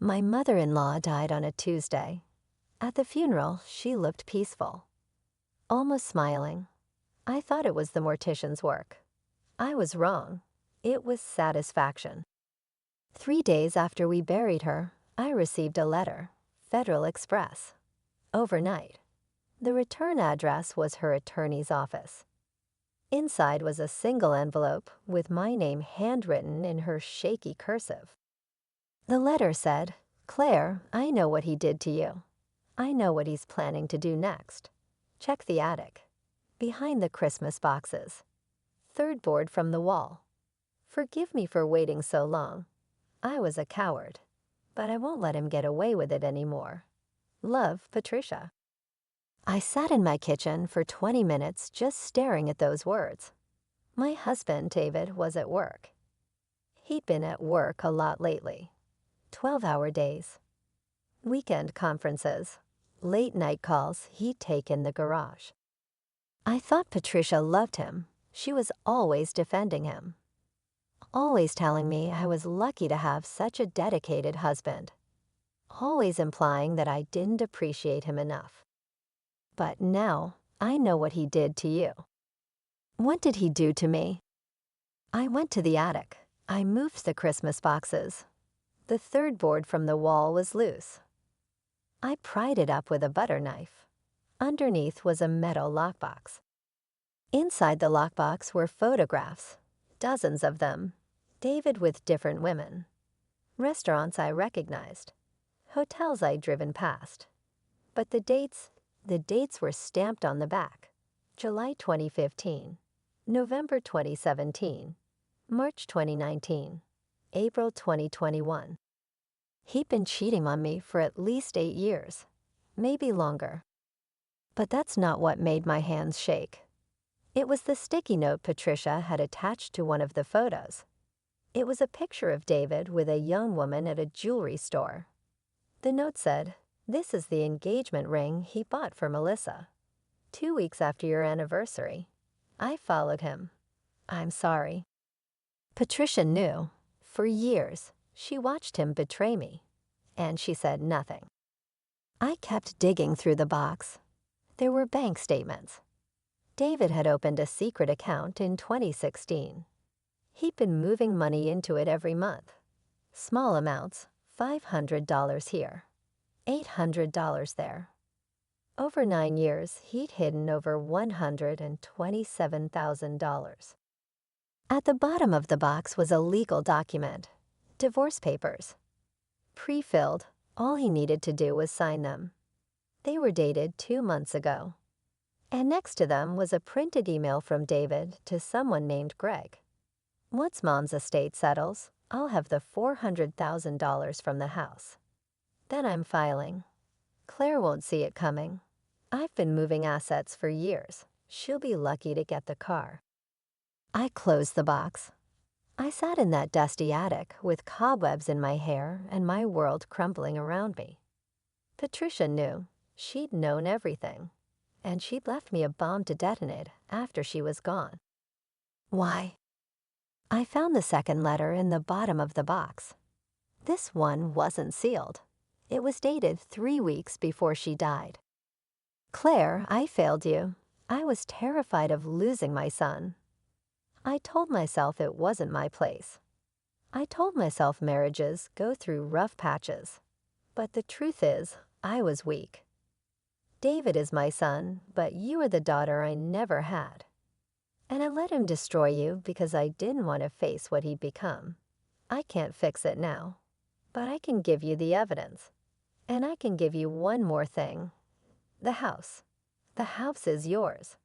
My mother-in-law died on a Tuesday. At the funeral, she looked peaceful, almost smiling. I thought it was the mortician's work. I was wrong. It was satisfaction. 3 days after we buried her, I received a letter, Federal Express, overnight. The return address was her attorney's office. Inside was a single envelope with my name handwritten in her shaky cursive. The letter said, "Claire, I know what he did to you. I know what he's planning to do next. Check the attic. Behind the Christmas boxes. Third board from the wall. Forgive me for waiting so long. I was a coward, but I won't let him get away with it anymore. Love, Patricia." I sat in my kitchen for 20 minutes just staring at those words. My husband, David, was at work. He'd been at work a lot lately. 12-hour days. Weekend conferences. Late night calls he'd take in the garage. I thought Patricia loved him. She was always defending him. Always telling me I was lucky to have such a dedicated husband. Always implying that I didn't appreciate him enough. But now, I know what he did to you. What did he do to me? I went to the attic. I moved the Christmas boxes. The third board from the wall was loose. I pried it up with a butter knife. Underneath was a metal lockbox. Inside the lockbox were photographs, dozens of them, David with different women. Restaurants I recognized, hotels I'd driven past. But the dates were stamped on the back. July 2015, November 2017, March 2019, April 2021. He'd been cheating on me for at least 8 years, maybe longer. But that's not what made my hands shake. It was the sticky note Patricia had attached to one of the photos. It was a picture of David with a young woman at a jewelry store. The note said, "This is the engagement ring he bought for Melissa. 2 weeks after your anniversary. I followed him. I'm sorry." Patricia knew. For years, she watched him betray me, and she said nothing. I kept digging through the box. There were bank statements. David had opened a secret account in 2016. He'd been moving money into it every month. Small amounts, $500 here, $800 there. Over 9 years, he'd hidden over $127,000. At the bottom of the box was a legal document, divorce papers. Pre-filled, all he needed to do was sign them. They were dated 2 months ago. And next to them was a printed email from David to someone named Greg. "Once Mom's estate settles, I'll have the $400,000 from the house. Then I'm filing. Claire won't see it coming. I've been moving assets for years. She'll be lucky to get the car." I closed the box. I sat in that dusty attic with cobwebs in my hair and my world crumbling around me. Patricia knew. She'd known everything. And she'd left me a bomb to detonate after she was gone. Why? I found the second letter in the bottom of the box. This one wasn't sealed. It was dated 3 weeks before she died. "Claire, I failed you. I was terrified of losing my son. I told myself it wasn't my place. I told myself marriages go through rough patches. But the truth is, I was weak. David is my son, but you are the daughter I never had. And I let him destroy you because I didn't want to face what he'd become. I can't fix it now, but I can give you the evidence. And I can give you one more thing. The house. The house is yours.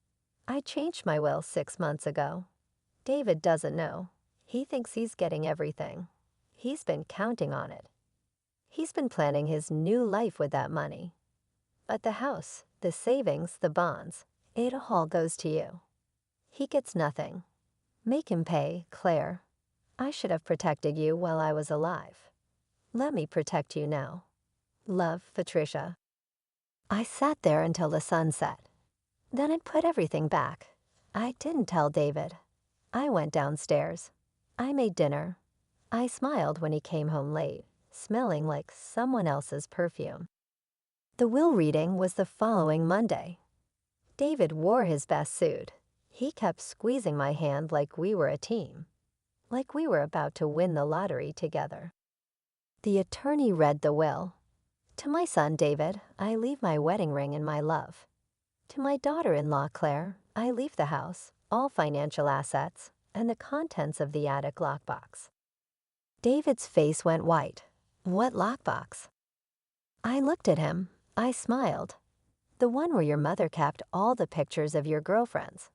I changed my will 6 months ago. David doesn't know. He thinks he's getting everything. He's been counting on it. He's been planning his new life with that money. But the house, the savings, the bonds, it all goes to you. He gets nothing. Make him pay, Claire. I should have protected you while I was alive. Let me protect you now. Love, Patricia." I sat there until the sun set. Then I'd put everything back. I didn't tell David. I went downstairs. I made dinner. I smiled when he came home late, smelling like someone else's perfume. The will reading was the following Monday. David wore his best suit. He kept squeezing my hand like we were a team, like we were about to win the lottery together. The attorney read the will. To my son David, I leave my wedding ring and my love. To my daughter-in-law Claire, I leave the house, all financial assets, and the contents of the attic lockbox. David's face went white. What lockbox? I looked at him. I smiled. The one where your mother kept all the pictures of your girlfriends,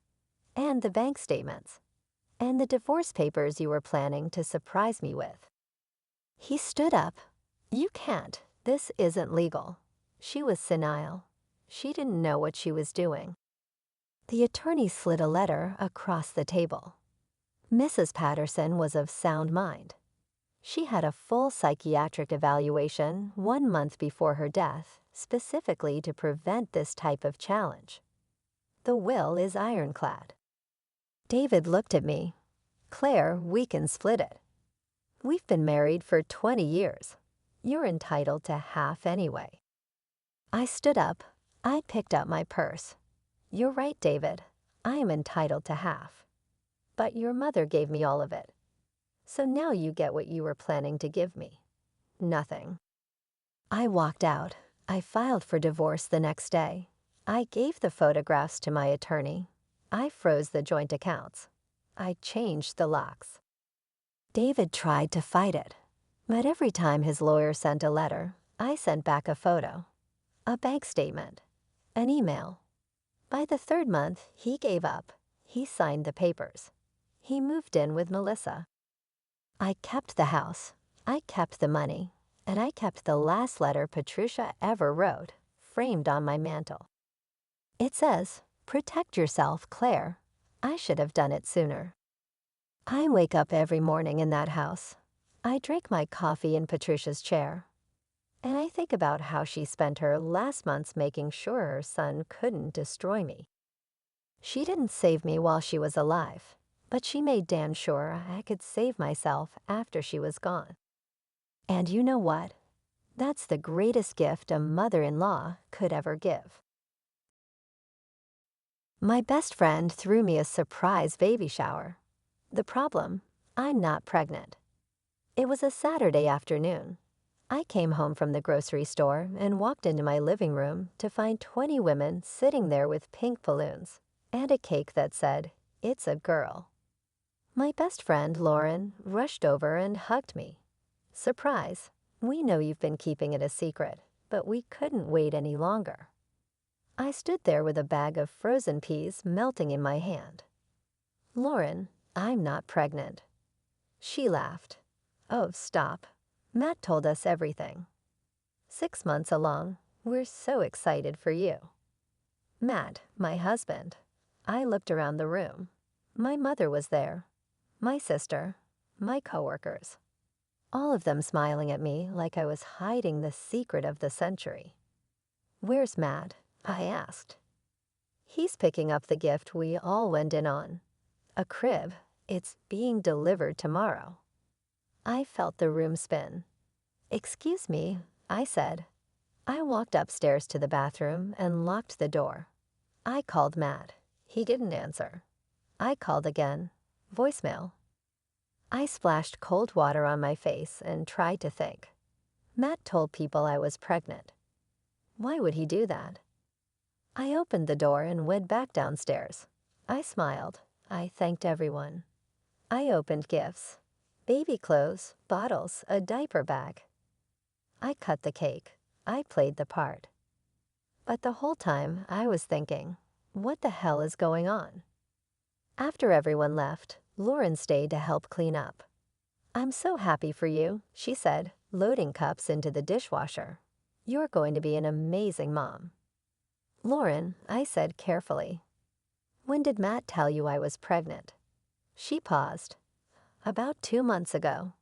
and the bank statements, and the divorce papers you were planning to surprise me with. He stood up. You can't. This isn't legal. She was senile. She didn't know what she was doing. The attorney slid a letter across the table. Mrs. Patterson was of sound mind. She had a full psychiatric evaluation 1 month before her death, specifically to prevent this type of challenge. The will is ironclad. David looked at me. Claire, we can split it. We've been married for 20 years. You're entitled to half anyway. I stood up. I picked up my purse. You're right, David. I am entitled to half. But your mother gave me all of it. So now you get what you were planning to give me. Nothing. I walked out. I filed for divorce the next day. I gave the photographs to my attorney. I froze the joint accounts. I changed the locks. David tried to fight it, but every time his lawyer sent a letter, I sent back a photo, a bank statement, an email. By the 3rd month, he gave up. He signed the papers. He moved in with Melissa. I kept the house. I kept the money. And I kept the last letter Patricia ever wrote, framed on my mantle. It says, "Protect yourself, Claire." I should have done it sooner. I wake up every morning in that house. I drink my coffee in Patricia's chair. And I think about how she spent her last months making sure her son couldn't destroy me. She didn't save me while she was alive, but she made damn sure I could save myself after she was gone. And you know what? That's the greatest gift a mother-in-law could ever give. My best friend threw me a surprise baby shower. The problem, I'm not pregnant. It was a Saturday afternoon. I came home from the grocery store and walked into my living room to find 20 women sitting there with pink balloons and a cake that said, "It's a girl." My best friend, Lauren, rushed over and hugged me. Surprise, we know you've been keeping it a secret, but we couldn't wait any longer. I stood there with a bag of frozen peas melting in my hand. Lauren, I'm not pregnant. She laughed. Oh, stop. Matt told us everything. 6 months along, we're so excited for you. Matt, my husband. I looked around the room. My mother was there. My sister. My coworkers. All of them smiling at me like I was hiding the secret of the century. Where's Matt? I asked. He's picking up the gift we all went in on. A crib. It's being delivered tomorrow. I felt the room spin. Excuse me, I said. I walked upstairs to the bathroom and locked the door. I called Matt. He didn't answer. I called again. Voicemail. I splashed cold water on my face and tried to think. Matt told people I was pregnant. Why would he do that? I opened the door and went back downstairs. I smiled. I thanked everyone. I opened gifts. Baby clothes, bottles, a diaper bag. I cut the cake. I played the part. But the whole time I was thinking, what the hell is going on? After everyone left, Lauren stayed to help clean up. I'm so happy for you, she said, loading cups into the dishwasher. You're going to be an amazing mom. Lauren, I said carefully. When did Matt tell you I was pregnant? She paused. About 2 months ago.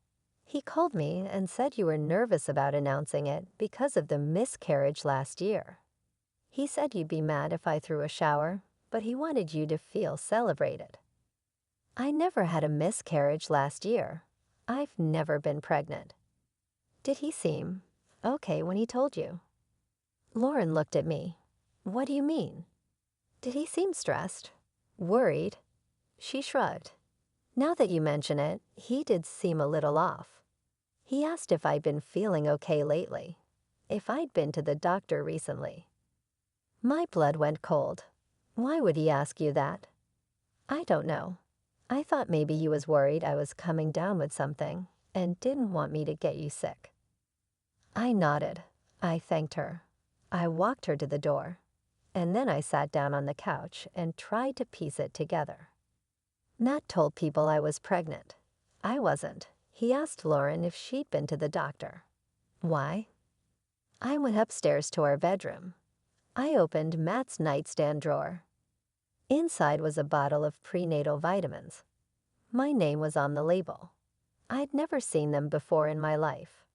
He called me and said you were nervous about announcing it because of the miscarriage last year. He said you'd be mad if I threw a shower, but he wanted you to feel celebrated. I never had a miscarriage last year. I've never been pregnant. Did he seem okay when he told you? Lauren looked at me. What do you mean? Did he seem stressed? Worried? She shrugged. Now that you mention it, he did seem a little off. He asked if I'd been feeling okay lately, if I'd been to the doctor recently. My blood went cold. Why would he ask you that? I don't know. I thought maybe he was worried I was coming down with something and didn't want me to get you sick. I nodded. I thanked her. I walked her to the door, and then I sat down on the couch and tried to piece it together. Matt told people I was pregnant. I wasn't. He asked Lauren if she'd been to the doctor. Why? I went upstairs to our bedroom. I opened Matt's nightstand drawer. Inside was a bottle of prenatal vitamins. My name was on the label. I'd never seen them before in my life.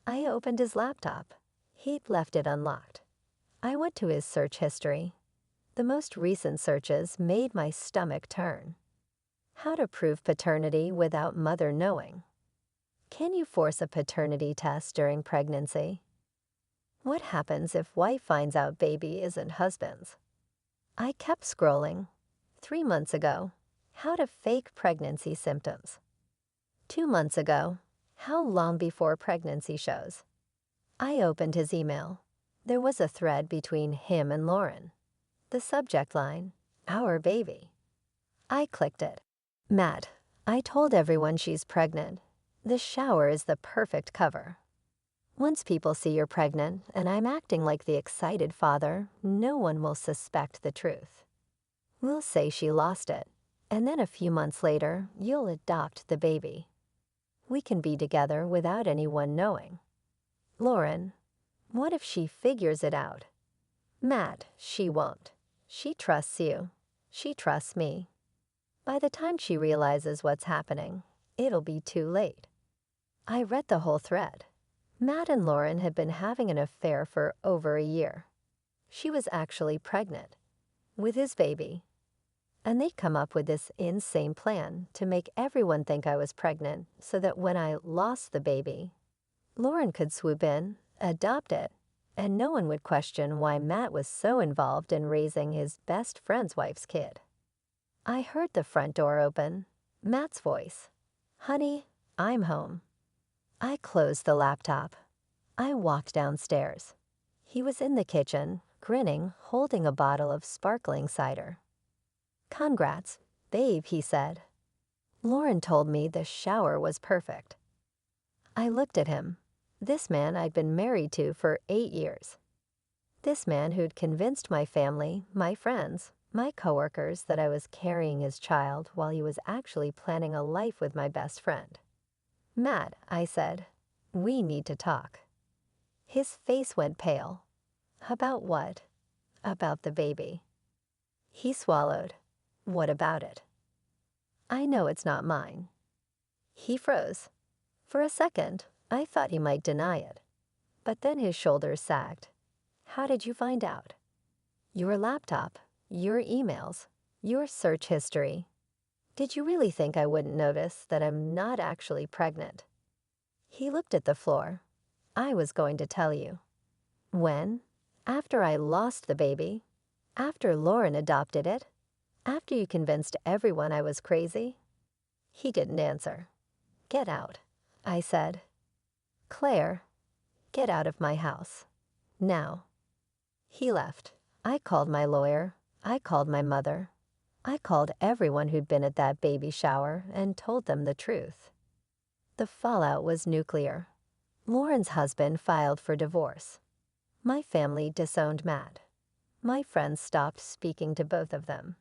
I opened his laptop. He'd left it unlocked. I went to his search history. The most recent searches made my stomach turn. How to prove paternity without mother knowing. Can you force a paternity test during pregnancy? What happens if wife finds out baby isn't husband's? I kept scrolling. 3 months ago, how to fake pregnancy symptoms. 2 months ago, how long before pregnancy shows. I opened his email. There was a thread between him and Lauren. The subject line, our baby. I clicked it. Matt, I told everyone she's pregnant. The shower is the perfect cover. Once people see you're pregnant and I'm acting like the excited father, no one will suspect the truth. We'll say she lost it, and then a few months later, you'll adopt the baby. We can be together without anyone knowing. Lauren, what if she figures it out? Matt, she won't. She trusts you. She trusts me. By the time she realizes what's happening, it'll be too late. I read the whole thread. Matt and Lauren had been having an affair for over a year. She was actually pregnant with his baby. And they'd come up with this insane plan to make everyone think I was pregnant so that when I lost the baby, Lauren could swoop in, adopt it, and no one would question why Matt was so involved in raising his best friend's wife's kid. I heard the front door open. Matt's voice. Honey, I'm home. I closed the laptop. I walked downstairs. He was in the kitchen, grinning, holding a bottle of sparkling cider. Congrats, babe, he said. Lauren told me the shower was perfect. I looked at him. This man I'd been married to for 8 years. This man who'd convinced my family, my friends, my coworkers that I was carrying his child while he was actually planning a life with my best friend. Matt, I said, we need to talk. His face went pale. About what? About the baby. He swallowed. What about it? I know it's not mine. He froze. For a second, I thought he might deny it. But then his shoulders sagged. How did you find out? Your laptop, your emails, your search history. Did you really think I wouldn't notice that I'm not actually pregnant? He looked at the floor. I was going to tell you. When? After I lost the baby? After Lauren adopted it? After you convinced everyone I was crazy? He didn't answer. Get out, I said. Claire, get out of my house. Now. He left. I called my lawyer. I called my mother. I called everyone who'd been at that baby shower and told them the truth. The fallout was nuclear. Lauren's husband filed for divorce. My family disowned Matt. My friends stopped speaking to both of them.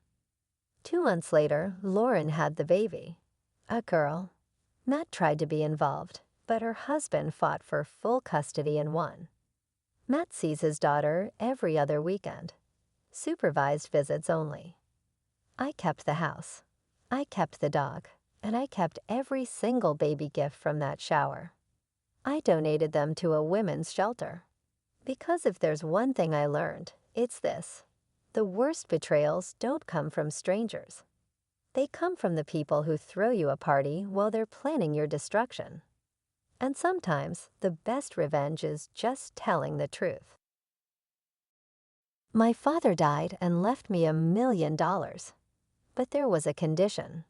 2 months later, Lauren had the baby. A girl. Matt tried to be involved, but her husband fought for full custody and won. Matt sees his daughter every other weekend. Supervised visits only. I kept the house. I kept the dog. And I kept every single baby gift from that shower. I donated them to a women's shelter. Because if there's one thing I learned, it's this. The worst betrayals don't come from strangers. They come from the people who throw you a party while they're planning your destruction. And sometimes the best revenge is just telling the truth. My father died and left me $1 million. But there was a condition.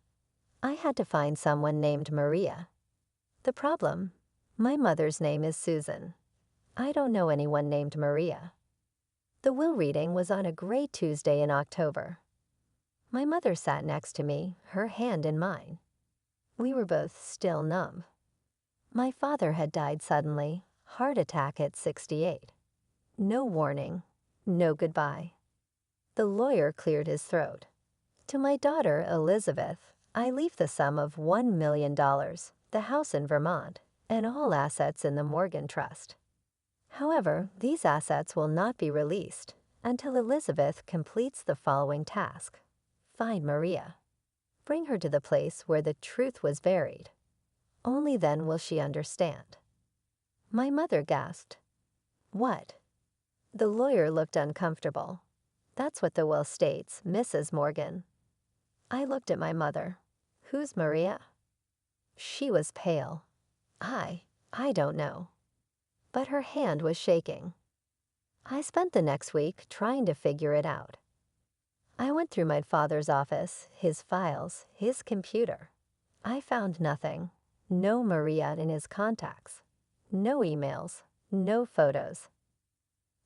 I had to find someone named Maria. The problem? My mother's name is Susan. I don't know anyone named Maria. The will reading was on a gray Tuesday in October. My mother sat next to me, her hand in mine. We were both still numb. My father had died suddenly, heart attack at 68. No warning, no goodbye. The lawyer cleared his throat. To my daughter, Elizabeth, I leave the sum of $1 million, the house in Vermont, and all assets in the Morgan Trust. However, these assets will not be released until Elizabeth completes the following task. Find Maria. Bring her to the place where the truth was buried. Only then will she understand. My mother gasped. What? The lawyer looked uncomfortable. That's what the will states, Mrs. Morgan. I looked at my mother. Who's Maria? She was pale. I don't know. But her hand was shaking. I spent the next week trying to figure it out. I went through my father's office, his files, his computer. I found nothing. No Maria in his contacts. No emails. No photos.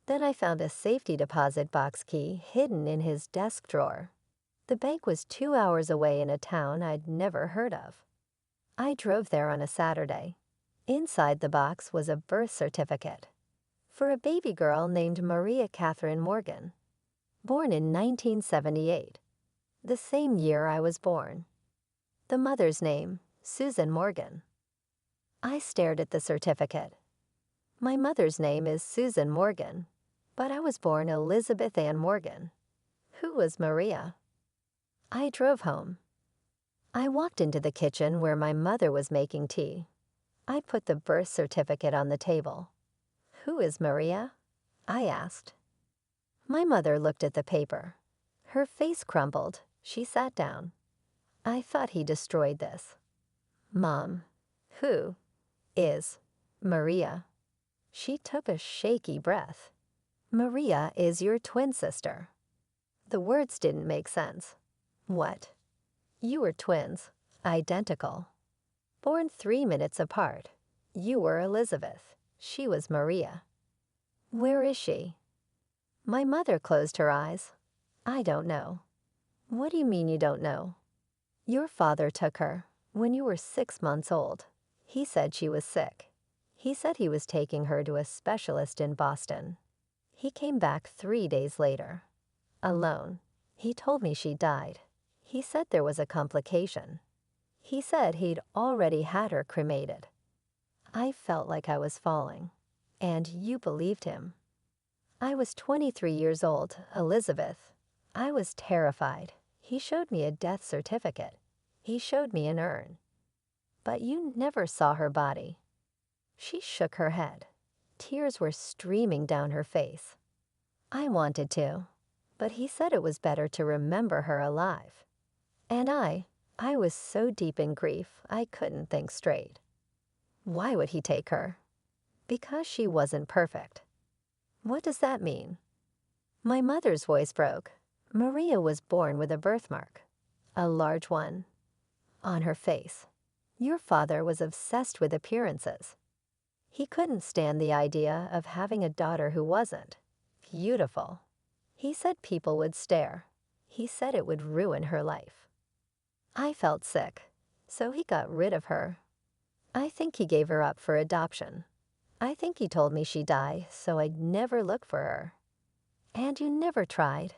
Then I found a safety deposit box key hidden in his desk drawer. The bank was 2 hours away in a town I'd never heard of. I drove there on a Saturday. Inside the box was a birth certificate for a baby girl named Maria Catherine Morgan, born in 1978, the same year I was born. The mother's name, Susan Morgan. I stared at the certificate. My mother's name is Susan Morgan, but I was born Elizabeth Ann Morgan. Who was Maria? I drove home. I walked into the kitchen where my mother was making tea. I put the birth certificate on the table. Who is Maria? I asked. My mother looked at the paper. Her face crumpled. She sat down. I thought he destroyed this. Mom, who is Maria? She took a shaky breath. Maria is your twin sister. The words didn't make sense. What? You were twins, identical. Born 3 minutes apart. You were Elizabeth. She was Maria. Where is she? My mother closed her eyes. I don't know. What do you mean you don't know? Your father took her when you were 6 months old. He said she was sick. He said he was taking her to a specialist in Boston. He came back 3 days later. Alone. He told me she died. He said there was a complication. He said he'd already had her cremated. I felt like I was falling. And you believed him. I was 23 years old, Elizabeth. I was terrified. He showed me a death certificate. He showed me an urn. But you never saw her body. She shook her head. Tears were streaming down her face. I wanted to, but he said it was better to remember her alive. And I was so deep in grief I couldn't think straight. Why would he take her? Because she wasn't perfect. What does that mean? My mother's voice broke. Maria was born with a birthmark, a large one, on her face. Your father was obsessed with appearances. He couldn't stand the idea of having a daughter who wasn't beautiful. He said people would stare. He said it would ruin her life. I felt sick, so he got rid of her. I think he gave her up for adoption. I think he told me she'd die, so I'd never look for her. And you never tried.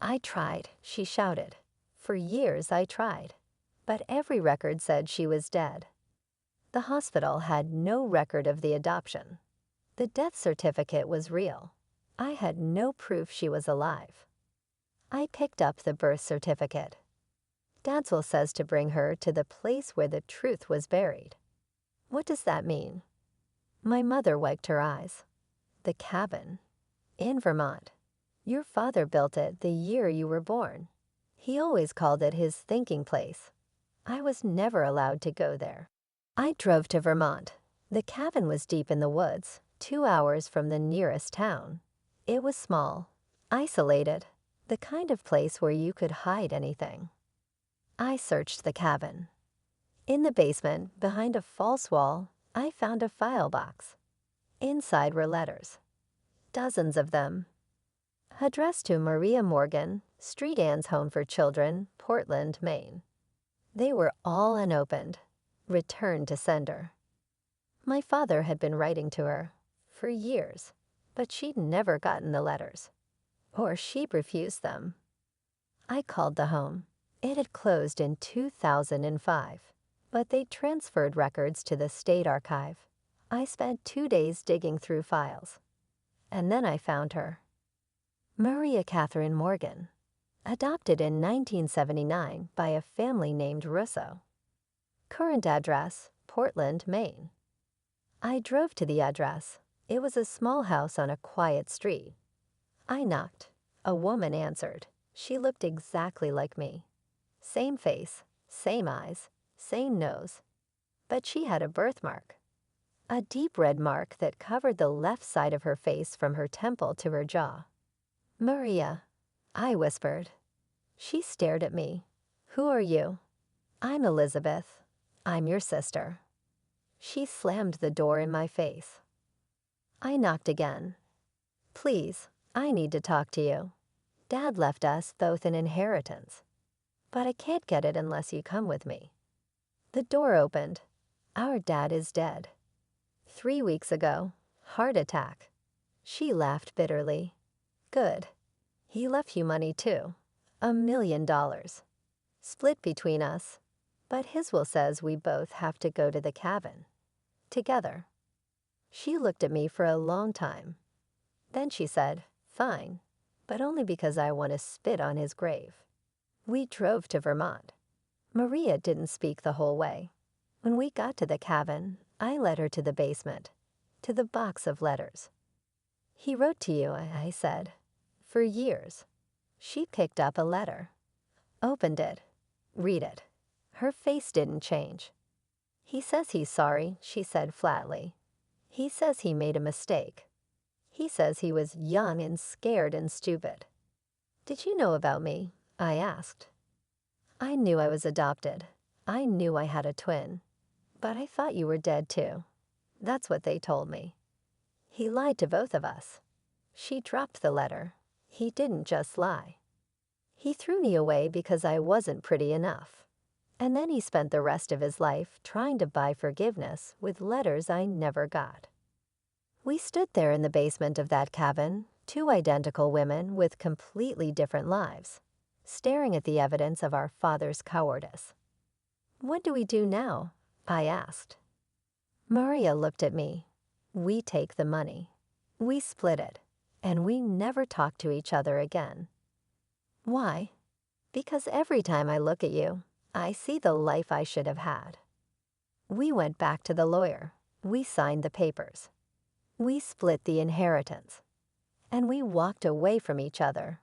I tried, she shouted. For years I tried. But every record said she was dead. The hospital had no record of the adoption. The death certificate was real. I had no proof she was alive. I picked up the birth certificate. Dadswell says to bring her to the place where the truth was buried. What does that mean? My mother wiped her eyes. The cabin. In Vermont. Your father built it the year you were born. He always called it his thinking place. I was never allowed to go there. I drove to Vermont. The cabin was deep in the woods, 2 hours from the nearest town. It was small, isolated, the kind of place where you could hide anything. I searched the cabin. In the basement, behind a false wall, I found a file box. Inside were letters. Dozens of them. Addressed to Maria Morgan, Street Ann's Home for Children, Portland, Maine. They were all unopened. Returned to sender. My father had been writing to her for years, but she'd never gotten the letters. Or she'd refused them. I called the home. It had closed in 2005, but they transferred records to the state archive. I spent 2 days digging through files. And then I found her. Maria Catherine Morgan, adopted in 1979 by a family named Russo. Current address, Portland, Maine. I drove to the address. It was a small house on a quiet street. I knocked. A woman answered. She looked exactly like me. Same face, same eyes, same nose. But she had a birthmark. A deep red mark that covered the left side of her face from her temple to her jaw. "Maria," I whispered. She stared at me. "Who are you?" "I'm Elizabeth. I'm your sister." She slammed the door in my face. I knocked again. "Please, I need to talk to you. Dad left us both an inheritance. But I can't get it unless you come with me." The door opened. "Our dad is dead. 3 weeks ago, heart attack." She laughed bitterly. "Good. He left you money too. $1 million. Split between us. But his will says we both have to go to the cabin. Together." She looked at me for a long time. Then she said, "Fine, but only because I want to spit on his grave." We drove to Vermont. Maria didn't speak the whole way. When we got to the cabin, I led her to the basement, to the box of letters. "He wrote to you," I said, "for years." She picked up a letter. Opened it. Read it. Her face didn't change. "He says he's sorry," she said flatly. "He says he made a mistake. He says he was young and scared and stupid." "Did you know about me?" I asked. "I knew I was adopted. I knew I had a twin. But I thought you were dead too. That's what they told me." "He lied to both of us." She dropped the letter. "He didn't just lie. He threw me away because I wasn't pretty enough. And then he spent the rest of his life trying to buy forgiveness with letters I never got." We stood there in the basement of that cabin, 2 identical women with completely different lives, staring at the evidence of our father's cowardice. "What do we do now?" I asked. Maria looked at me. "We take the money. We split it, and we never talk to each other again." "Why?" "Because every time I look at you, I see the life I should have had." We went back to the lawyer. We signed the papers. We split the inheritance. And we walked away from each other.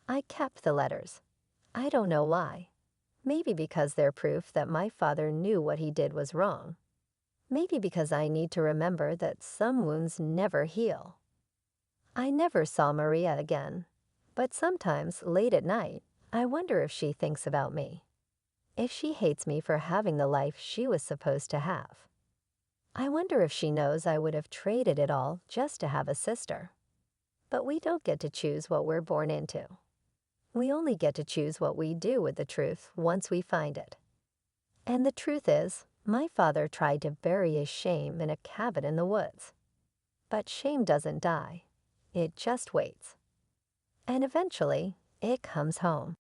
I kept the letters. I don't know why. Maybe because they're proof that my father knew what he did was wrong. Maybe because I need to remember that some wounds never heal. I never saw Maria again, but sometimes, late at night, I wonder if she thinks about me. If she hates me for having the life she was supposed to have. I wonder if she knows I would have traded it all just to have a sister. But we don't get to choose what we're born into. We only get to choose what we do with the truth once we find it. And the truth is, my father tried to bury his shame in a cabin in the woods. But shame doesn't die. It just waits. And eventually, it comes home.